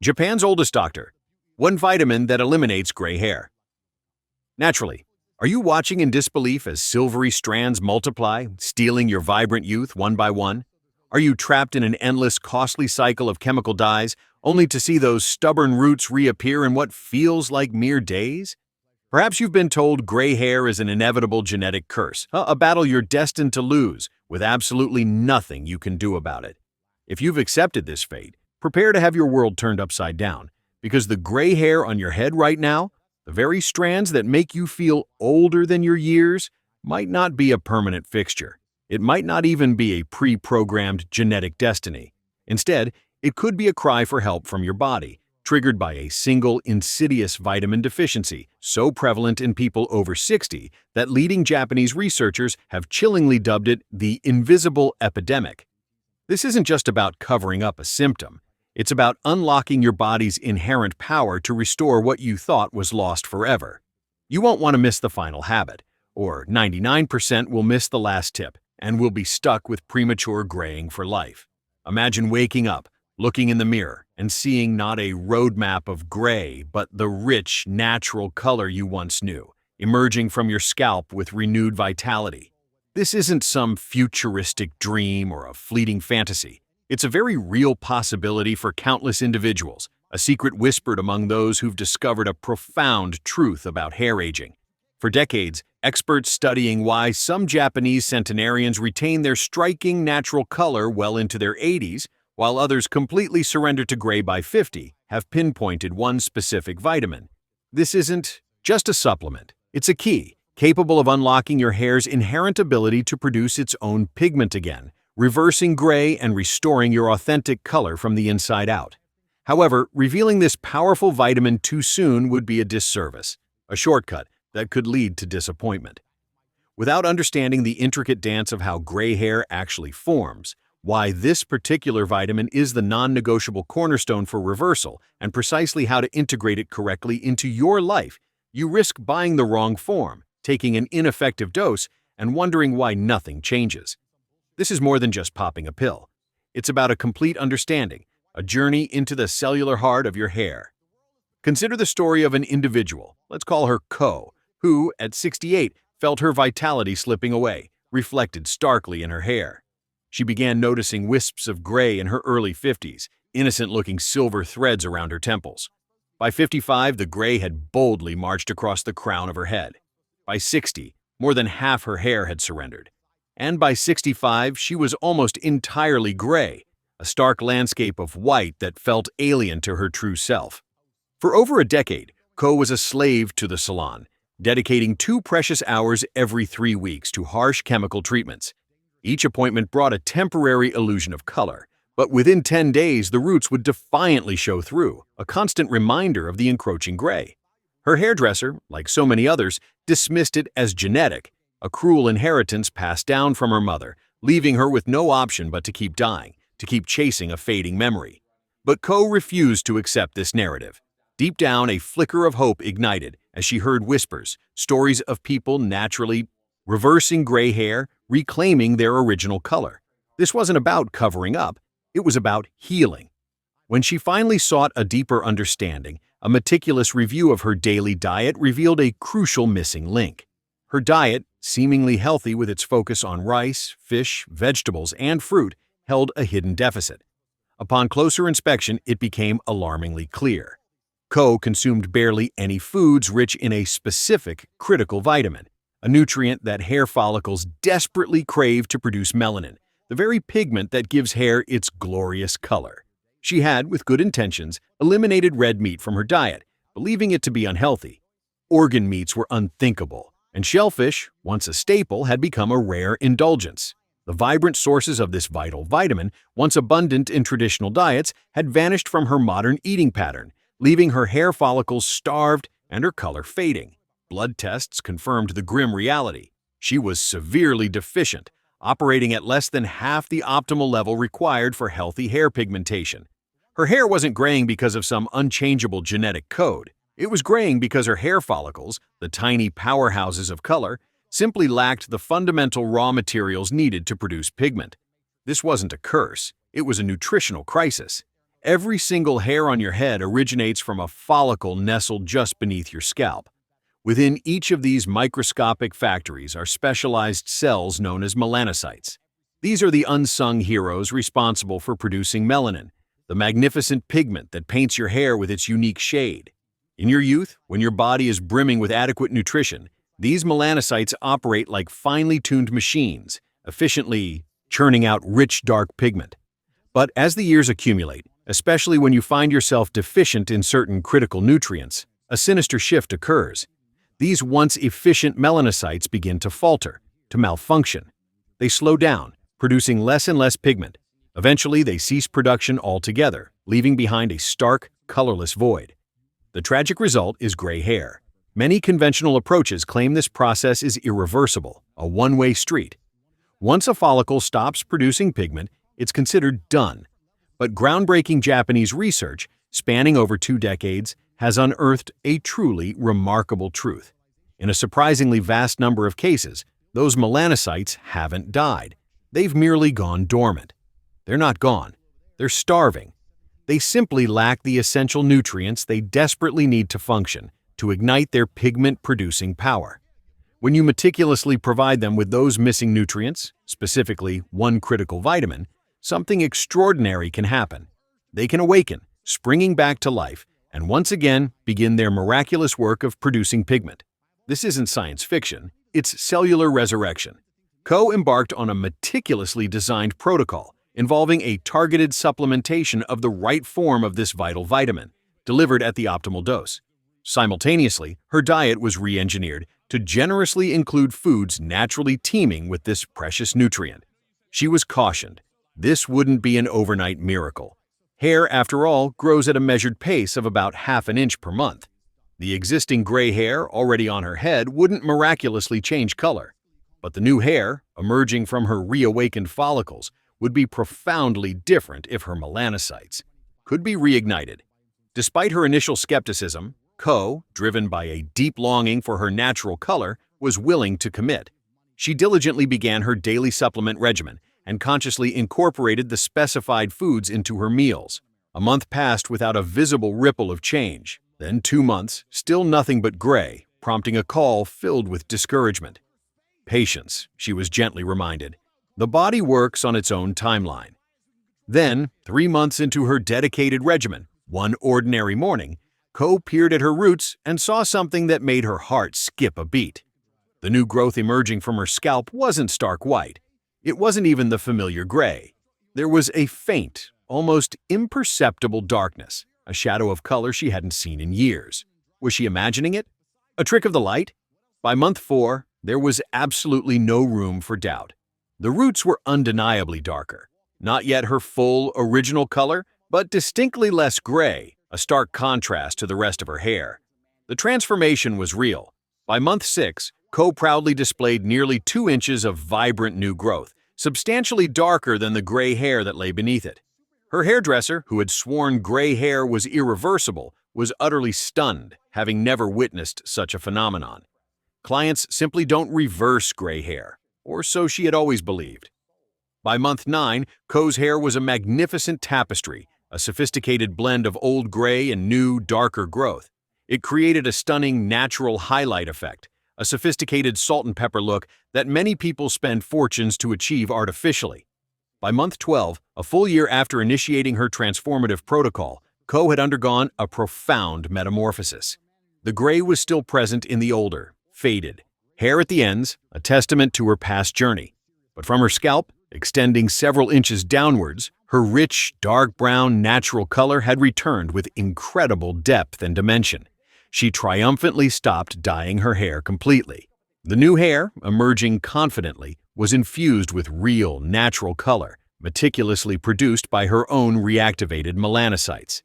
Japan's oldest doctor. One vitamin that eliminates gray hair. Naturally, are you watching in disbelief as silvery strands multiply, stealing your vibrant youth one by one? Are you trapped in an endless, costly cycle of chemical dyes, only to see those stubborn roots reappear in what feels like mere days? Perhaps you've been told gray hair is an inevitable genetic curse, a battle you're destined to lose, with absolutely nothing you can do about it. If you've accepted this fate, prepare to have your world turned upside down, because the gray hair on your head right now, the very strands that make you feel older than your years, might not be a permanent fixture. It might not even be a pre-programmed genetic destiny. Instead, it could be a cry for help from your body, triggered by a single insidious vitamin deficiency so prevalent in people over 60 that leading Japanese researchers have chillingly dubbed it the invisible epidemic. This isn't just about covering up a symptom. It's about unlocking your body's inherent power to restore what you thought was lost forever. You won't want to miss the final habit, or 99% will miss the last tip and will be stuck with premature graying for life. Imagine waking up, looking in the mirror, and seeing not a roadmap of gray, but the rich, natural color you once knew, emerging from your scalp with renewed vitality. This isn't some futuristic dream or a fleeting fantasy. It's a very real possibility for countless individuals, a secret whispered among those who've discovered a profound truth about hair aging. For decades, experts studying why some Japanese centenarians retain their striking natural color well into their 80s, while others completely surrender to gray by 50, have pinpointed one specific vitamin. This isn't just a supplement. It's a key, capable of unlocking your hair's inherent ability to produce its own pigment again, reversing gray and restoring your authentic color from the inside out. However, revealing this powerful vitamin too soon would be a disservice, a shortcut that could lead to disappointment. Without understanding the intricate dance of how gray hair actually forms, why this particular vitamin is the non-negotiable cornerstone for reversal, and precisely how to integrate it correctly into your life, you risk buying the wrong form, taking an ineffective dose, and wondering why nothing changes. This is more than just popping a pill. It's about a complete understanding, a journey into the cellular heart of your hair. Consider the story of an individual, let's call her Ko, who, at 68, felt her vitality slipping away, reflected starkly in her hair. She began noticing wisps of gray in her early 50s, innocent-looking silver threads around her temples. By 55, the gray had boldly marched across the crown of her head. By 60, more than half her hair had surrendered. And by 65, she was almost entirely gray, a stark landscape of white that felt alien to her true self. For over a decade, Ko was a slave to the salon, dedicating 2 precious hours every 3 weeks to harsh chemical treatments. Each appointment brought a temporary illusion of color, but within 10 days the roots would defiantly show through, a constant reminder of the encroaching gray. Her hairdresser, like so many others, dismissed it as genetic, a cruel inheritance passed down from her mother, leaving her with no option but to keep dying, to keep chasing a fading memory. But Ko refused to accept this narrative. Deep down, a flicker of hope ignited as she heard whispers, stories of people naturally reversing gray hair, reclaiming their original color. This wasn't about covering up, it was about healing. When she finally sought a deeper understanding, a meticulous review of her daily diet revealed a crucial missing link. Her diet, seemingly healthy with its focus on rice, fish, vegetables, and fruit, held a hidden deficit. Upon closer inspection, it became alarmingly clear. Ko consumed barely any foods rich in a specific, critical vitamin, a nutrient that hair follicles desperately crave to produce melanin, the very pigment that gives hair its glorious color. She had, with good intentions, eliminated red meat from her diet, believing it to be unhealthy. Organ meats were unthinkable, and shellfish, once a staple, had become a rare indulgence. The vibrant sources of this vital vitamin, once abundant in traditional diets, had vanished from her modern eating pattern, leaving her hair follicles starved and her color fading. Blood tests confirmed the grim reality. She was severely deficient, operating at less than half the optimal level required for healthy hair pigmentation. Her hair wasn't graying because of some unchangeable genetic code. It was graying because her hair follicles, the tiny powerhouses of color, simply lacked the fundamental raw materials needed to produce pigment. This wasn't a curse, it was a nutritional crisis. Every single hair on your head originates from a follicle nestled just beneath your scalp. Within each of these microscopic factories are specialized cells known as melanocytes. These are the unsung heroes responsible for producing melanin, the magnificent pigment that paints your hair with its unique shade. In your youth, when your body is brimming with adequate nutrition, these melanocytes operate like finely tuned machines, efficiently churning out rich, dark pigment. But as the years accumulate, especially when you find yourself deficient in certain critical nutrients, a sinister shift occurs. These once efficient melanocytes begin to falter, to malfunction. They slow down, producing less and less pigment. Eventually, they cease production altogether, leaving behind a stark, colorless void. The tragic result is gray hair. Many conventional approaches claim this process is irreversible, a one-way street. Once a follicle stops producing pigment, it's considered done. But groundbreaking Japanese research, spanning over 2 decades, has unearthed a truly remarkable truth. In a surprisingly vast number of cases, those melanocytes haven't died. They've merely gone dormant. They're not gone. They're starving. They simply lack the essential nutrients they desperately need to function, to ignite their pigment-producing power. When you meticulously provide them with those missing nutrients, specifically one critical vitamin, something extraordinary can happen. They can awaken, springing back to life, and once again begin their miraculous work of producing pigment. This isn't science fiction, it's cellular resurrection. Ko embarked on a meticulously designed protocol involving a targeted supplementation of the right form of this vital vitamin, delivered at the optimal dose. Simultaneously, her diet was re-engineered to generously include foods naturally teeming with this precious nutrient. She was cautioned, this wouldn't be an overnight miracle. Hair, after all, grows at a measured pace of about ½ inch per month. The existing gray hair already on her head wouldn't miraculously change color, but the new hair, emerging from her reawakened follicles, would be profoundly different if her melanocytes could be reignited. Despite her initial skepticism, Ko, driven by a deep longing for her natural color, was willing to commit. She diligently began her daily supplement regimen and consciously incorporated the specified foods into her meals. A month passed without a visible ripple of change. Then 2 months, still nothing but gray, prompting a call filled with discouragement. Patience, she was gently reminded. The body works on its own timeline. Then, 3 months into her dedicated regimen, one ordinary morning, Ko peered at her roots and saw something that made her heart skip a beat. The new growth emerging from her scalp wasn't stark white. It wasn't even the familiar gray. There was a faint, almost imperceptible darkness, a shadow of color she hadn't seen in years. Was she imagining it? A trick of the light? By month 4, there was absolutely no room for doubt. The roots were undeniably darker. Not yet her full, original color, but distinctly less gray, a stark contrast to the rest of her hair. The transformation was real. By month 6, Ko proudly displayed nearly 2 inches of vibrant new growth, substantially darker than the gray hair that lay beneath it. Her hairdresser, who had sworn gray hair was irreversible, was utterly stunned, having never witnessed such a phenomenon. Clients simply don't reverse gray hair, or so she had always believed. By month 9, Ko's hair was a magnificent tapestry, a sophisticated blend of old gray and new, darker growth. It created a stunning natural highlight effect, a sophisticated salt and pepper look that many people spend fortunes to achieve artificially. By month 12, a full year after initiating her transformative protocol, Ko had undergone a profound metamorphosis. The gray was still present in the older, faded hair at the ends, a testament to her past journey. But from her scalp, extending several inches downwards, her rich, dark brown, natural color had returned with incredible depth and dimension. She triumphantly stopped dyeing her hair completely. The new hair, emerging confidently, was infused with real, natural color, meticulously produced by her own reactivated melanocytes.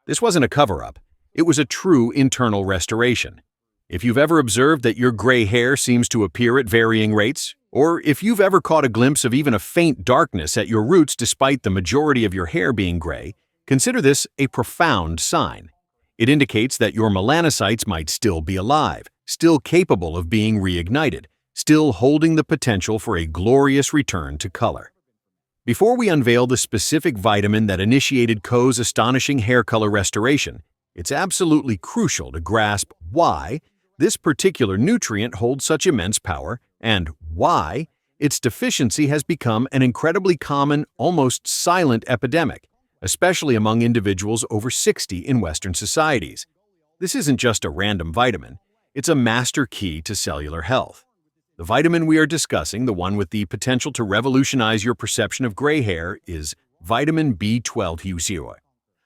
This wasn't a cover-up. It was a true internal restoration. If you've ever observed that your gray hair seems to appear at varying rates, or if you've ever caught a glimpse of even a faint darkness at your roots despite the majority of your hair being gray, consider this a profound sign. It indicates that your melanocytes might still be alive, still capable of being reignited, still holding the potential for a glorious return to color. Before we unveil the specific vitamin that initiated Co's astonishing hair color restoration, it's absolutely crucial to grasp why this particular nutrient holds such immense power and why its deficiency has become an incredibly common, almost silent epidemic, especially among individuals over 60 in Western societies. This isn't just a random vitamin, it's a master key to cellular health. The vitamin we are discussing, the one with the potential to revolutionize your perception of gray hair, is vitamin B12,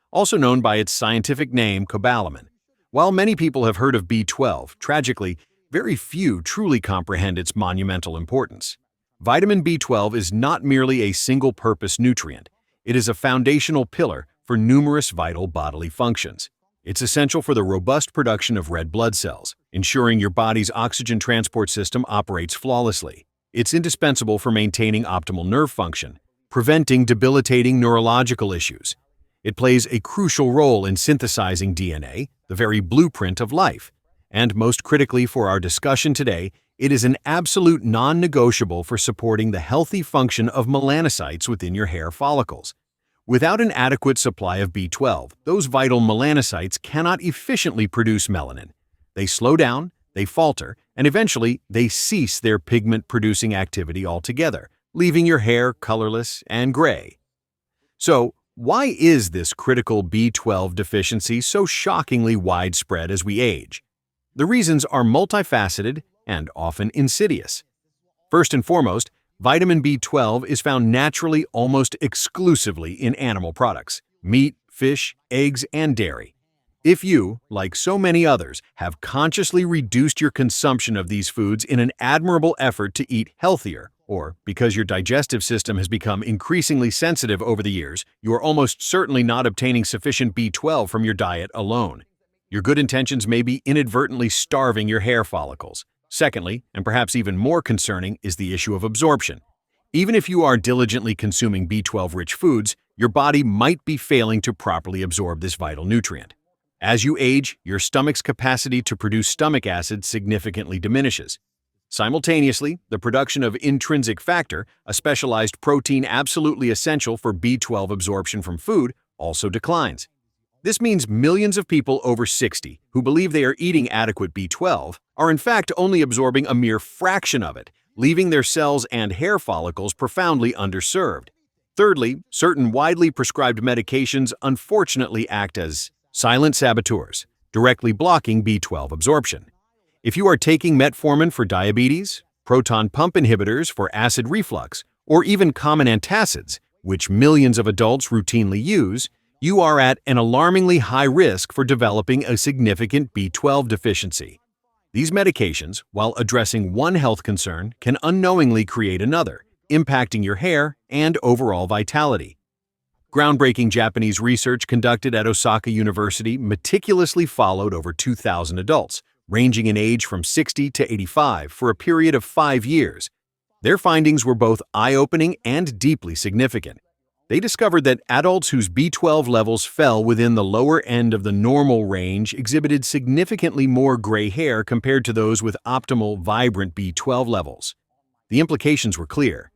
also known by its scientific name cobalamin. While many people have heard of B12, tragically, very few truly comprehend its monumental importance. Vitamin B12 is not merely a single-purpose nutrient. It is a foundational pillar for numerous vital bodily functions. It's essential for the robust production of red blood cells, ensuring your body's oxygen transport system operates flawlessly. It's indispensable for maintaining optimal nerve function, preventing debilitating neurological issues. It plays a crucial role in synthesizing DNA, the very blueprint of life. And most critically for our discussion today, it is an absolute non-negotiable for supporting the healthy function of melanocytes within your hair follicles. Without an adequate supply of B12, those vital melanocytes cannot efficiently produce melanin. They slow down, they falter, and eventually they cease their pigment-producing activity altogether, leaving your hair colorless and gray. So, why is this critical B12 deficiency so shockingly widespread as we age? The reasons are multifaceted and often insidious. First and foremost, vitamin B12 is found naturally almost exclusively in animal products, meat, fish, eggs, and dairy. If you, like so many others, have consciously reduced your consumption of these foods in an admirable effort to eat healthier, or because your digestive system has become increasingly sensitive over the years, you are almost certainly not obtaining sufficient B12 from your diet alone. Your good intentions may be inadvertently starving your hair follicles. Secondly, and perhaps even more concerning, is the issue of absorption. Even if you are diligently consuming B12-rich foods, your body might be failing to properly absorb this vital nutrient. As you age, your stomach's capacity to produce stomach acid significantly diminishes. Simultaneously, the production of intrinsic factor, a specialized protein absolutely essential for B12 absorption from food, also declines. This means millions of people over 60 who believe they are eating adequate B12 are in fact only absorbing a mere fraction of it, leaving their cells and hair follicles profoundly underserved. Thirdly, certain widely prescribed medications unfortunately act as silent saboteurs, directly blocking B12 absorption. If you are taking metformin for diabetes, proton pump inhibitors for acid reflux, or even common antacids, which millions of adults routinely use, you are at an alarmingly high risk for developing a significant B12 deficiency. These medications, while addressing one health concern, can unknowingly create another, impacting your hair and overall vitality. Groundbreaking Japanese research conducted at Osaka University meticulously followed over 2,000 adults, ranging in age from 60 to 85 for a period of 5 years. Their findings were both eye-opening and deeply significant. They discovered that adults whose B12 levels fell within the lower end of the normal range exhibited significantly more gray hair compared to those with optimal, vibrant B12 levels. The implications were clear.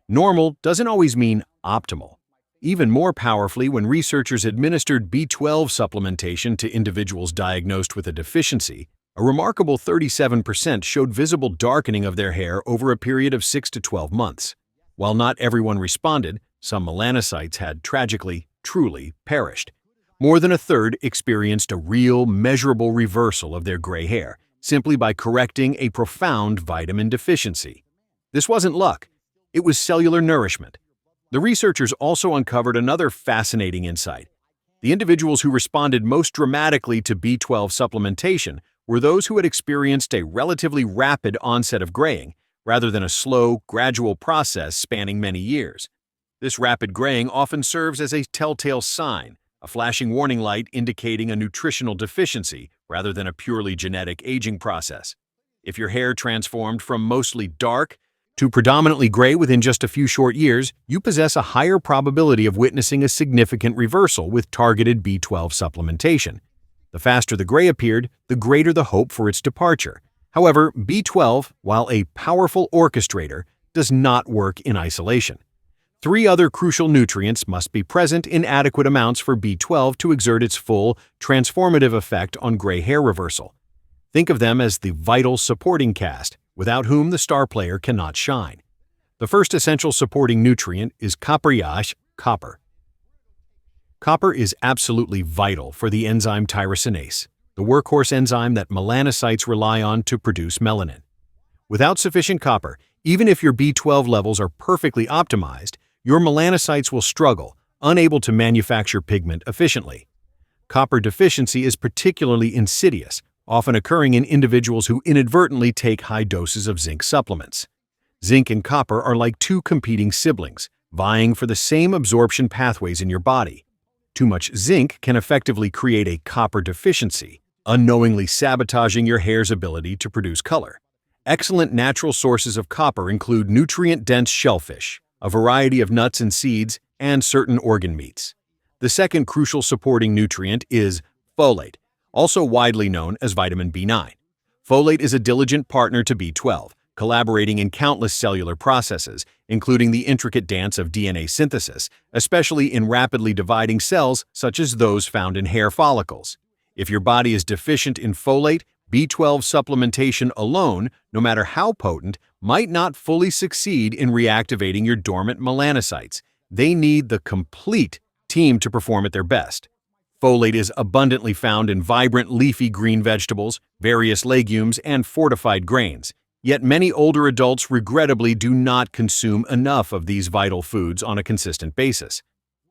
Normal doesn't always mean optimal. Even more powerfully, when researchers administered B12 supplementation to individuals diagnosed with a deficiency, a remarkable 37% showed visible darkening of their hair over a period of 6 to 12 months. While not everyone responded, some melanocytes had tragically, truly perished. More than a third experienced a real, measurable reversal of their gray hair, simply by correcting a profound vitamin deficiency. This wasn't luck. It was cellular nourishment. The researchers also uncovered another fascinating insight. The individuals who responded most dramatically to B12 supplementation were those who had experienced a relatively rapid onset of graying, rather than a slow, gradual process spanning many years. This rapid graying often serves as a telltale sign, a flashing warning light indicating a nutritional deficiency rather than a purely genetic aging process. If your hair transformed from mostly dark to predominantly gray within just a few short years, you possess a higher probability of witnessing a significant reversal with targeted B12 supplementation. The faster the gray appeared, the greater the hope for its departure. However, B12, while a powerful orchestrator, does not work in isolation. Three other crucial nutrients must be present in adequate amounts for B12 to exert its full, transformative effect on gray hair reversal. Think of them as the vital supporting cast, without whom the star player cannot shine. The first essential supporting nutrient is copper. Copper is absolutely vital for the enzyme tyrosinase, the workhorse enzyme that melanocytes rely on to produce melanin. Without sufficient copper, even if your B12 levels are perfectly optimized, your melanocytes will struggle, unable to manufacture pigment efficiently. Copper deficiency is particularly insidious, often occurring in individuals who inadvertently take high doses of zinc supplements. Zinc and copper are like two competing siblings, vying for the same absorption pathways in your body. Too much zinc can effectively create a copper deficiency, unknowingly sabotaging your hair's ability to produce color. Excellent natural sources of copper include nutrient-dense shellfish, a variety of nuts and seeds, and certain organ meats. The second crucial supporting nutrient is folate, also widely known as vitamin B9. Folate is a diligent partner to B12, collaborating in countless cellular processes, including the intricate dance of DNA synthesis, especially in rapidly dividing cells such as those found in hair follicles. If your body is deficient in folate, B12 supplementation alone, no matter how potent, might not fully succeed in reactivating your dormant melanocytes. They need the complete team to perform at their best. Folate is abundantly found in vibrant leafy green vegetables, various legumes, and fortified grains. Yet many older adults regrettably do not consume enough of these vital foods on a consistent basis.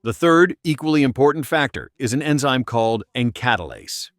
The third, equally important factor is an enzyme called catalase.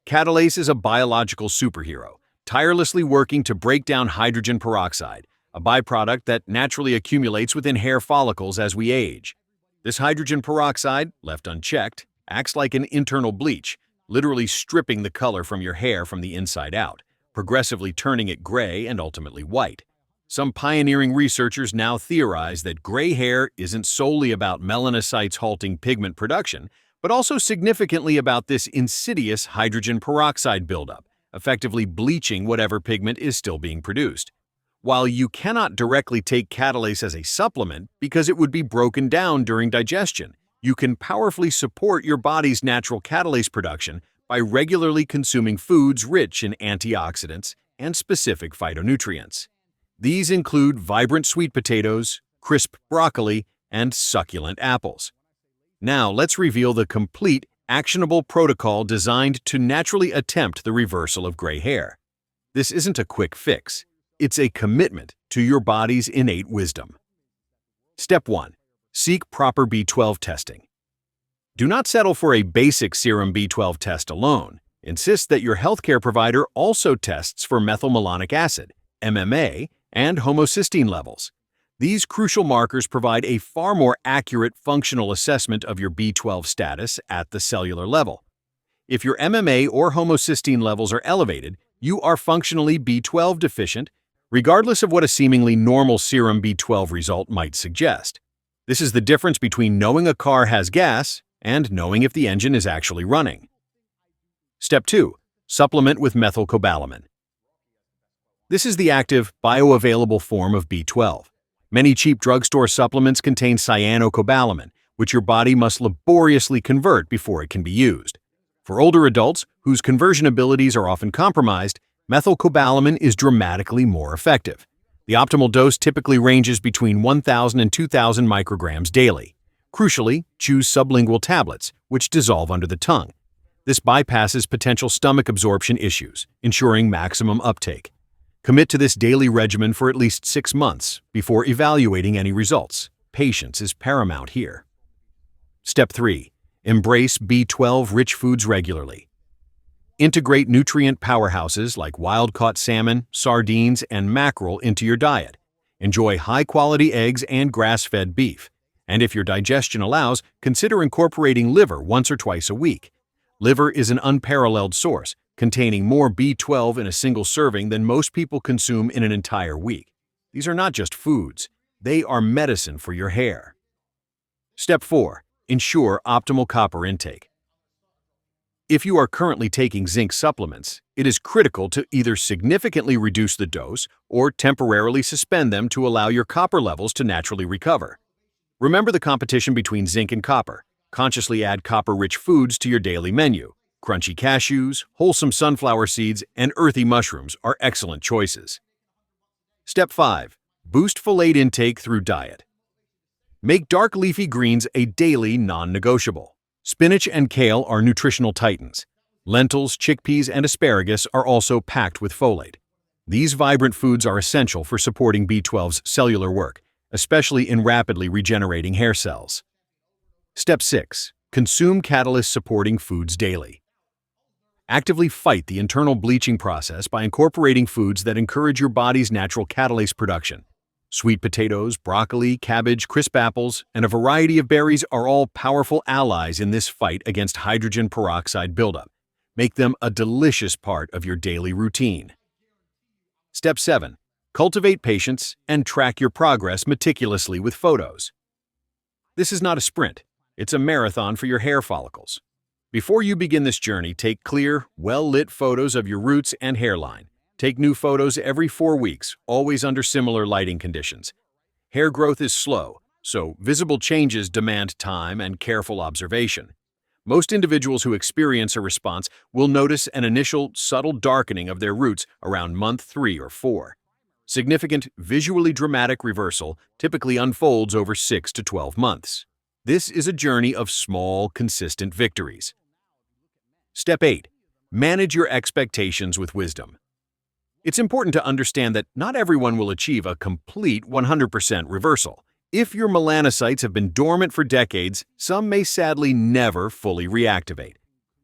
Catalase is a biological superhero, tirelessly working to break down hydrogen peroxide, a byproduct that naturally accumulates within hair follicles as we age. This hydrogen peroxide, left unchecked, acts like an internal bleach, literally stripping the color from your hair from the inside out, progressively turning it gray and ultimately white. Some pioneering researchers now theorize that gray hair isn't solely about melanocytes halting pigment production, but also significantly about this insidious hydrogen peroxide buildup, effectively bleaching whatever pigment is still being produced. While you cannot directly take catalase as a supplement because it would be broken down during digestion, you can powerfully support your body's natural catalase production by regularly consuming foods rich in antioxidants and specific phytonutrients. These include vibrant sweet potatoes, crisp broccoli, and succulent apples. Now let's reveal the complete, actionable protocol designed to naturally attempt the reversal of gray hair. This isn't a quick fix. It's a commitment to your body's innate wisdom. Step 1. Seek proper B12 testing. Do not settle for a basic serum B12 test alone. Insist that your healthcare provider also tests for methylmalonic acid, MMA, and homocysteine levels. These crucial markers provide a far more accurate functional assessment of your B12 status at the cellular level. If your MMA or homocysteine levels are elevated, you are functionally B12 deficient, regardless of what a seemingly normal serum B12 result might suggest. This is the difference between knowing a car has gas and knowing if the engine is actually running. Step 2. Supplement with methylcobalamin. This is the active, bioavailable form of B12. Many cheap drugstore supplements contain cyanocobalamin, which your body must laboriously convert before it can be used. For older adults, whose conversion abilities are often compromised, methylcobalamin is dramatically more effective. The optimal dose typically ranges between 1,000 and 2,000 micrograms daily. Crucially, choose sublingual tablets, which dissolve under the tongue. This bypasses potential stomach absorption issues, ensuring maximum uptake. Commit to this daily regimen for at least 6 months before evaluating any results. Patience is paramount here. Step 3. Embrace B12-rich foods regularly. Integrate nutrient powerhouses like wild-caught salmon, sardines, and mackerel into your diet. Enjoy high-quality eggs and grass-fed beef. And if your digestion allows, consider incorporating liver once or twice a week. Liver is an unparalleled source, containing more B12 in a single serving than most people consume in an entire week. These are not just foods, they are medicine for your hair. Step 4. Ensure optimal copper intake. If you are currently taking zinc supplements, it is critical to either significantly reduce the dose or temporarily suspend them to allow your copper levels to naturally recover. Remember the competition between zinc and copper. Consciously add copper-rich foods to your daily menu. Crunchy cashews, wholesome sunflower seeds, and earthy mushrooms are excellent choices. Step 5. Boost folate intake through diet. Make dark leafy greens a daily non-negotiable. Spinach and kale are nutritional titans. Lentils, chickpeas, and asparagus are also packed with folate. These vibrant foods are essential for supporting B12's cellular work, especially in rapidly regenerating hair cells. Step 6. Consume catalyst-supporting foods daily. Actively fight the internal bleaching process by incorporating foods that encourage your body's natural catalase production. Sweet potatoes, broccoli, cabbage, crisp apples, and a variety of berries are all powerful allies in this fight against hydrogen peroxide buildup. Make them a delicious part of your daily routine. Step 7. Cultivate patience and track your progress meticulously with photos. This is not a sprint, it's a marathon for your hair follicles. Before you begin this journey, take clear, well-lit photos of your roots and hairline. Take new photos every 4 weeks, always under similar lighting conditions. Hair growth is slow, so visible changes demand time and careful observation. Most individuals who experience a response will notice an initial, subtle darkening of their roots around month 3 or 4. Significant, visually dramatic reversal typically unfolds over 6 to 12 months. This is a journey of small, consistent victories. Step 8. Manage your expectations with wisdom. It's important to understand that not everyone will achieve a complete 100% reversal. If your melanocytes have been dormant for decades, some may sadly never fully reactivate.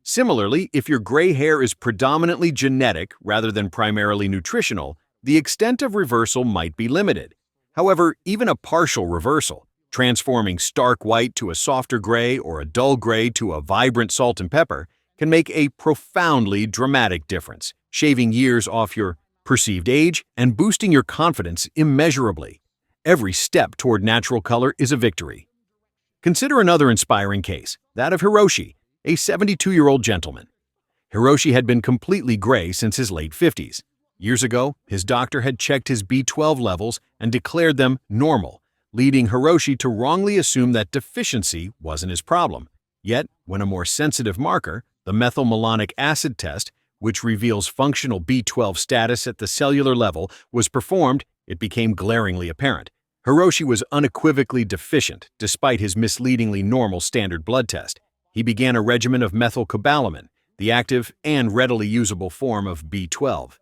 Similarly, if your gray hair is predominantly genetic rather than primarily nutritional, the extent of reversal might be limited. However, even a partial reversal, transforming stark white to a softer gray or a dull gray to a vibrant salt and pepper, can make a profoundly dramatic difference, shaving years off your perceived age and boosting your confidence immeasurably. Every step toward natural color is a victory. Consider another inspiring case, that of Hiroshi, a 72-year-old gentleman. Hiroshi had been completely gray since his late 50s. Years ago, his doctor had checked his B12 levels and declared them normal, leading Hiroshi to wrongly assume that deficiency wasn't his problem. Yet, when a more sensitive marker, the methylmalonic acid test, which reveals functional B12 status at the cellular level, was performed, it became glaringly apparent. Hiroshi was unequivocally deficient, despite his misleadingly normal standard blood test. He began a regimen of methylcobalamin, the active and readily usable form of B12.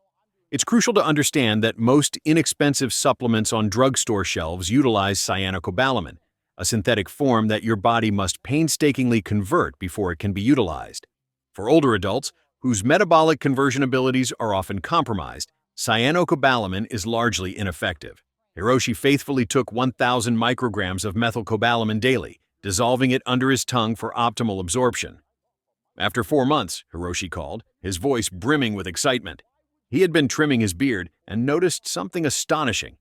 It's crucial to understand that most inexpensive supplements on drugstore shelves utilize cyanocobalamin, a synthetic form that your body must painstakingly convert before it can be utilized. For older adults, whose metabolic conversion abilities are often compromised, cyanocobalamin is largely ineffective. Hiroshi faithfully took 1,000 micrograms of methylcobalamin daily, dissolving it under his tongue for optimal absorption. After 4 months, Hiroshi called, his voice brimming with excitement. He had been trimming his beard and noticed something astonishing.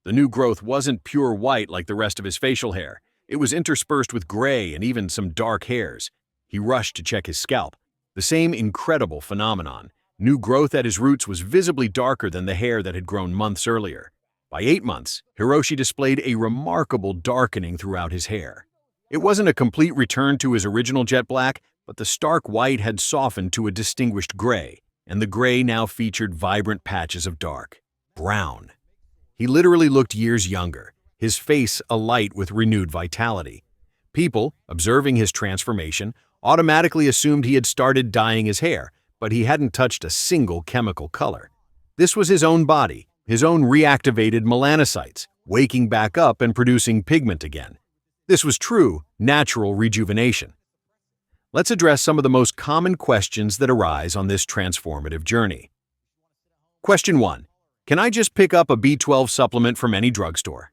The new growth wasn't pure white like the rest of his facial hair. It was interspersed with gray and even some dark hairs. He rushed to check his scalp. The same incredible phenomenon. New growth at his roots was visibly darker than the hair that had grown months earlier. By 8 months, Hiroshi displayed a remarkable darkening throughout his hair. It wasn't a complete return to his original jet black, but the stark white had softened to a distinguished gray, and the gray now featured vibrant patches of dark brown. He literally looked years younger, his face alight with renewed vitality. People, observing his transformation, automatically assumed he had started dyeing his hair, but he hadn't touched a single chemical color. This was his own body, his own reactivated melanocytes, waking back up and producing pigment again. This was true, natural rejuvenation. Let's address some of the most common questions that arise on this transformative journey. Question 1. Can I just pick up a B12 supplement from any drugstore?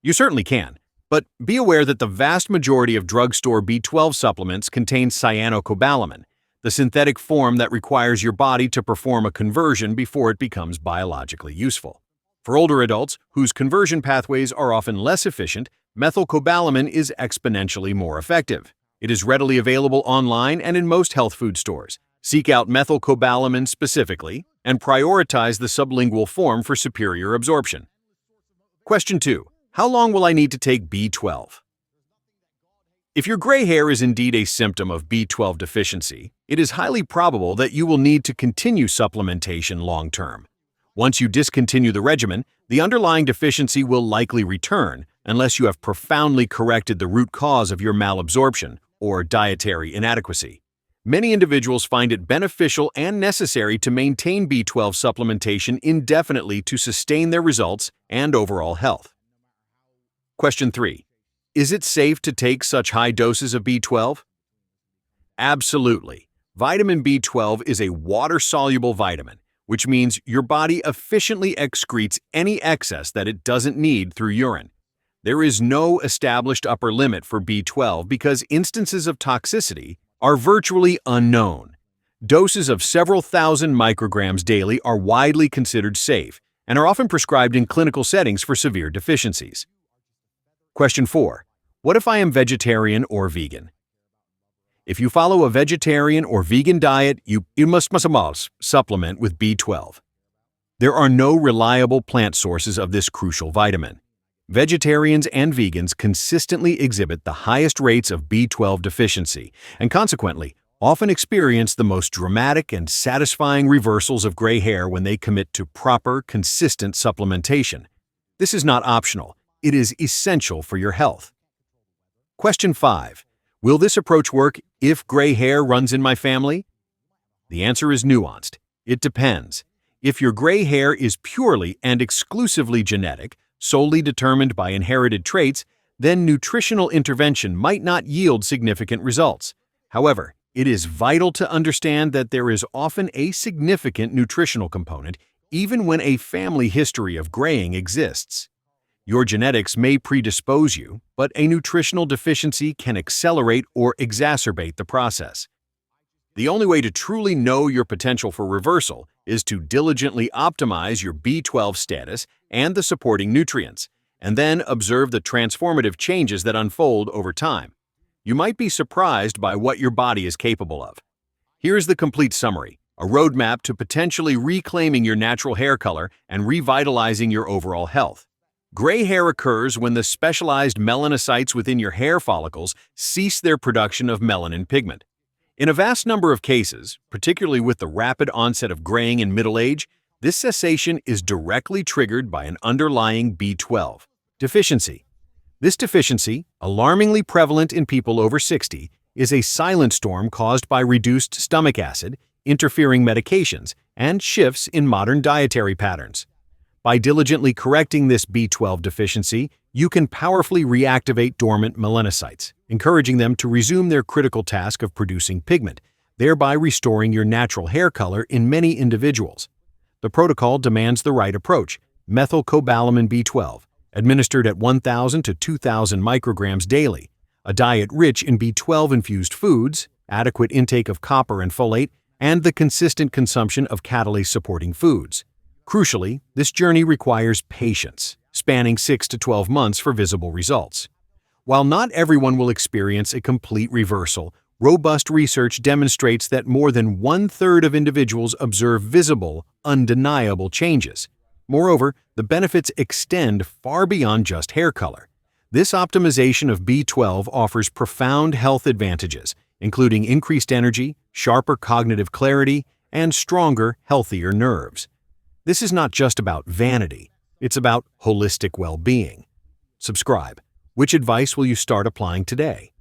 You certainly can, but be aware that the vast majority of drugstore B12 supplements contain cyanocobalamin, the synthetic form that requires your body to perform a conversion before it becomes biologically useful. For older adults, whose conversion pathways are often less efficient, methylcobalamin is exponentially more effective. It is readily available online and in most health food stores. Seek out methylcobalamin specifically and prioritize the sublingual form for superior absorption. Question 2. How long will I need to take B12? If your gray hair is indeed a symptom of B12 deficiency, it is highly probable that you will need to continue supplementation long-term. Once you discontinue the regimen, the underlying deficiency will likely return unless you have profoundly corrected the root cause of your malabsorption or dietary inadequacy. Many individuals find it beneficial and necessary to maintain B12 supplementation indefinitely to sustain their results and overall health. Question 3. Is it safe to take such high doses of B12? Absolutely. Vitamin B12 is a water-soluble vitamin, which means your body efficiently excretes any excess that it doesn't need through urine. There is no established upper limit for B12 because instances of toxicity are virtually unknown. Doses of several thousand micrograms daily are widely considered safe and are often prescribed in clinical settings for severe deficiencies. Question 4. What if I am vegetarian or vegan? If you follow a vegetarian or vegan diet, you must supplement with B12. There are no reliable plant sources of this crucial vitamin. Vegetarians and vegans consistently exhibit the highest rates of B12 deficiency and consequently often experience the most dramatic and satisfying reversals of gray hair when they commit to proper, consistent supplementation. This is not optional. It is essential for your health. Question 5. Will this approach work if gray hair runs in my family? The answer is nuanced. It depends. If your gray hair is purely and exclusively genetic, solely determined by inherited traits, then nutritional intervention might not yield significant results. However, it is vital to understand that there is often a significant nutritional component, even when a family history of graying exists. Your genetics may predispose you, but a nutritional deficiency can accelerate or exacerbate the process. The only way to truly know your potential for reversal is to diligently optimize your B12 status and the supporting nutrients, and then observe the transformative changes that unfold over time. You might be surprised by what your body is capable of. Here's the complete summary, a roadmap to potentially reclaiming your natural hair color and revitalizing your overall health. Gray hair occurs when the specialized melanocytes within your hair follicles cease their production of melanin pigment. In a vast number of cases, particularly with the rapid onset of graying in middle age, this cessation is directly triggered by an underlying B12 deficiency. This deficiency, alarmingly prevalent in people over 60, is a silent storm caused by reduced stomach acid, interfering medications, and shifts in modern dietary patterns. By diligently correcting this B12 deficiency, you can powerfully reactivate dormant melanocytes, encouraging them to resume their critical task of producing pigment, thereby restoring your natural hair color in many individuals. The protocol demands the right approach: methylcobalamin B12, administered at 1,000 to 2,000 micrograms daily, a diet rich in B12-infused foods, adequate intake of copper and folate, and the consistent consumption of catalase-supporting foods. Crucially, this journey requires patience, spanning 6 to 12 months for visible results. While not everyone will experience a complete reversal, robust research demonstrates that more than 1/3 of individuals observe visible, undeniable changes. Moreover, the benefits extend far beyond just hair color. This optimization of B12 offers profound health advantages, including increased energy, sharper cognitive clarity, and stronger, healthier nerves. This is not just about vanity, it's about holistic well-being. Subscribe. Which advice will you start applying today?